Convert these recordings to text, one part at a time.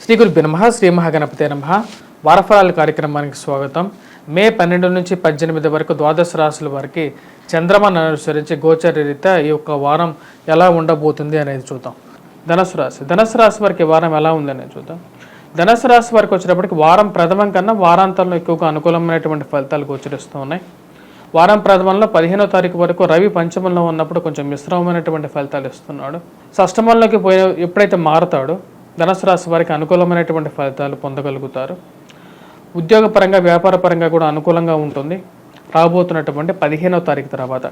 శ్రీ గురుభ్యో నమః. శ్రీ మహాగణపతే నమః. వారఫలాల కార్యక్రమానికి స్వాగతం. మే 12 నుంచి 18 వరకు ద్వాదశ రాశుల వారికి చంద్రమాను అనుసరించి గోచర రీత్యా ఈ యొక్క వారం ఎలా ఉండబోతుంది అనేది చూద్దాం. ధనుసు రాశి వారికి వారం ఎలా ఉంది అనేది చూద్దాం. ధనుసు రాశి వారికి వచ్చేటప్పటికి వారం ప్రథమం కన్నా వారాంతంలో ఎక్కువగా అనుకూలమైనటువంటి ఫలితాలు గోచరిస్తూ ఉన్నాయి. వారం ప్రథమంలో 15వ తారీఖు వరకు రవి పంచమంలో ఉన్నప్పుడు కొంచెం మిశ్రమమైనటువంటి ఫలితాలు ఇస్తున్నాడు. షష్టమంలోకి ఎప్పుడైతే మారుతాడో ధనుసు రాశి వారికి అనుకూలమైనటువంటి ఫలితాలు పొందగలుగుతారు. ఉద్యోగపరంగా వ్యాపారపరంగా కూడా అనుకూలంగా ఉంటుంది రాబోతున్నటువంటి 15వ తారీఖు తర్వాత.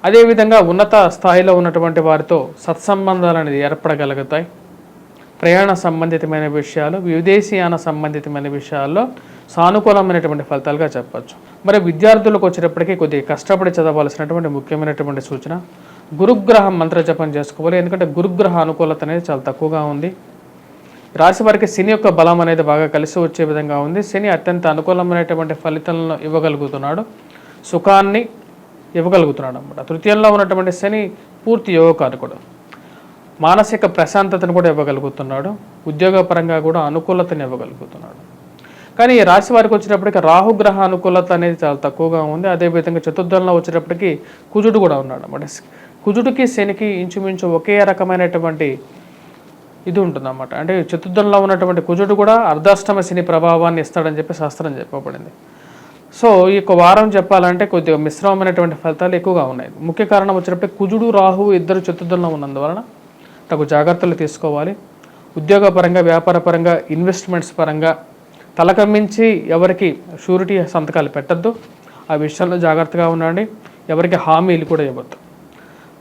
అదేవిధంగా ఉన్నత స్థాయిలో ఉన్నటువంటి వారితో సత్సంబంధాలు అనేది ఏర్పడగలుగుతాయి. ప్రయాణ సంబంధితమైన విషయాలు, విదేశీయాన సంబంధితమైన విషయాల్లో సానుకూలమైనటువంటి ఫలితాలుగా చెప్పచ్చు. మరి విద్యార్థులకు వచ్చేటప్పటికీ కొద్దిగా కష్టపడి చదవాల్సినటువంటి ముఖ్యమైనటువంటి సూచన గురుగ్రహం మంత్ర జపం చేసుకోవాలి. ఎందుకంటే గురుగ్రహ అనుకూలత అనేది చాలా తక్కువగా ఉంది. రాశి వారికి శని యొక్క బలం అనేది బాగా కలిసి వచ్చే విధంగా ఉంది. శని అత్యంత అనుకూలమైనటువంటి ఫలితాలను ఇవ్వగలుగుతున్నాడు, సుఖాన్ని ఇవ్వగలుగుతున్నాడు అన్నమాట. తృతీయంలో ఉన్నటువంటి శని పూర్తి యోగకారకుడు, మానసిక ప్రశాంతతను కూడా ఇవ్వగలుగుతున్నాడు, ఉద్యోగపరంగా కూడా అనుకూలతను ఇవ్వగలుగుతున్నాడు. కానీ ఈ రాశి వారికి వచ్చేటప్పటికి రాహుగ్రహ అనుకూలత అనేది చాలా తక్కువగా ఉంది. అదేవిధంగా చతుర్థంలో వచ్చేటప్పటికి కుజుడు కూడా ఉన్నాడు అన్నమాట. కుజుడికి శనికి ఇంచుమించు ఒకే రకమైనటువంటి ఇది ఉంటుందన్నమాట. అంటే చతుర్థంలో ఉన్నటువంటి కుజుడు కూడా అర్ధాష్టమ శని ప్రభావాన్ని ఇస్తాడని చెప్పి శాస్త్రం చెప్పబడింది. సో ఈ యొక్క వారం చెప్పాలంటే కొద్దిగా మిశ్రమమైనటువంటి ఫలితాలు ఎక్కువగా ఉన్నాయి. ముఖ్య కారణం వచ్చేటప్పటికి కుజుడు రాహు ఇద్దరు చతుర్థంలో ఉన్నందువలన తగు జాగ్రత్తలు తీసుకోవాలి. ఉద్యోగపరంగా వ్యాపారపరంగా ఇన్వెస్ట్మెంట్స్ పరంగా తలకమ్మించి ఎవరికి షూరిటీ సంతకాలు పెట్టద్దు. ఆ విషయంలో జాగ్రత్తగా ఉండండి. ఎవరికి హామీలు కూడా ఇవ్వద్దు.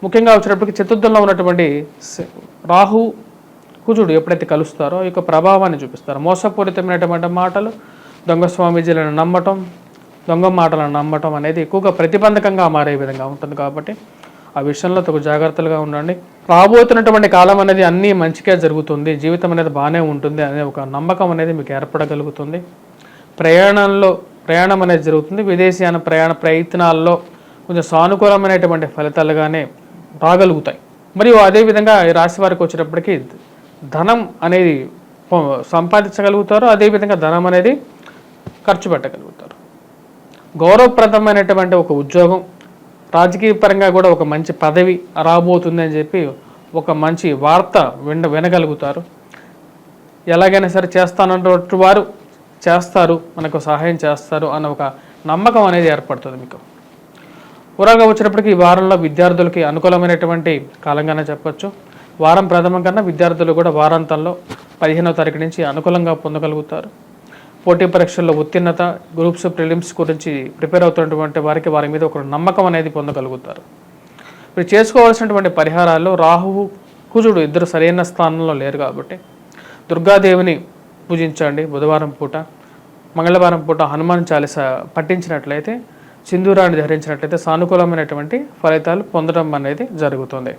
ముఖ్యంగా వచ్చేటప్పటికి చతుర్థంలో ఉన్నటువంటి రాహు కుజుడు ఎప్పుడైతే కలుస్తారో ఈ యొక్క ప్రభావాన్ని చూపిస్తారు. మోసపూరితమైనటువంటి మాటలు, దొంగ స్వామీజీలను నమ్మటం, దొంగ మాటలను నమ్మటం అనేది ఎక్కువగా ప్రతిబంధకంగా మారే విధంగా ఉంటుంది. కాబట్టి ఆ విషయంలో తగు జాగ్రత్తలుగా ఉండండి. రాబోతున్నటువంటి కాలం అనేది అన్నీ మంచిగా జరుగుతుంది, జీవితం అనేది బాగానే ఉంటుంది అనే ఒక నమ్మకం అనేది మీకు ఏర్పడగలుగుతుంది. ప్రయాణం అనేది జరుగుతుంది. విదేశీయాన ప్రయాణ ప్రయత్నాల్లో కొంచెం సానుకూలమైనటువంటి ఫలితాలుగానే రాగలుగుతాయి. మరియు అదేవిధంగా ఈ రాశి వారికి వచ్చేటప్పటికి ధనం అనేది సంపాదించగలుగుతారు. అదేవిధంగా ధనం అనేది ఖర్చు పెట్టగలుగుతారు. గౌరవప్రదమైనటువంటి ఒక ఉద్యోగం, రాజకీయ పరంగా కూడా ఒక మంచి పదవి రాబోతుంది అని చెప్పి ఒక మంచి వార్త వినగలుగుతారు. ఎలాగైనా సరే చేస్తానన్నట్టు వారు చేస్తారు, మనకు సహాయం చేస్తారు అన్న ఒక నమ్మకం అనేది ఏర్పడుతుంది మీకు. ఊరగా వచ్చినప్పటికీ ఈ వారంలో విద్యార్థులకి అనుకూలమైనటువంటి కాలంగానే చెప్పచ్చు. వారం ప్రథమం కన్నా విద్యార్థులు కూడా వారాంతంలో 15వ తారీఖు నుంచి అనుకూలంగా పొందగలుగుతారు. పోటీ పరీక్షల్లో ఉత్తీర్ణత, గ్రూప్స్ ప్రిలిమ్స్ గురించి ప్రిపేర్ అవుతున్నటువంటి వారికి వారి మీద ఒక నమ్మకం అనేది పొందగలుగుతారు. మీరు చేసుకోవాల్సినటువంటి పరిహారాల్లో రాహువు కుజుడు ఇద్దరు సరైన స్థానంలో లేరు కాబట్టి దుర్గాదేవిని పూజించండి. బుధవారం పూట, మంగళవారం పూట హనుమాన్ చాలీస పఠించినట్లయితే, సింధూరాన్ని ధరించినట్లయితే సానుకూలమైనటువంటి ఫలితాలు పొందడం అనేది జరుగుతుంది.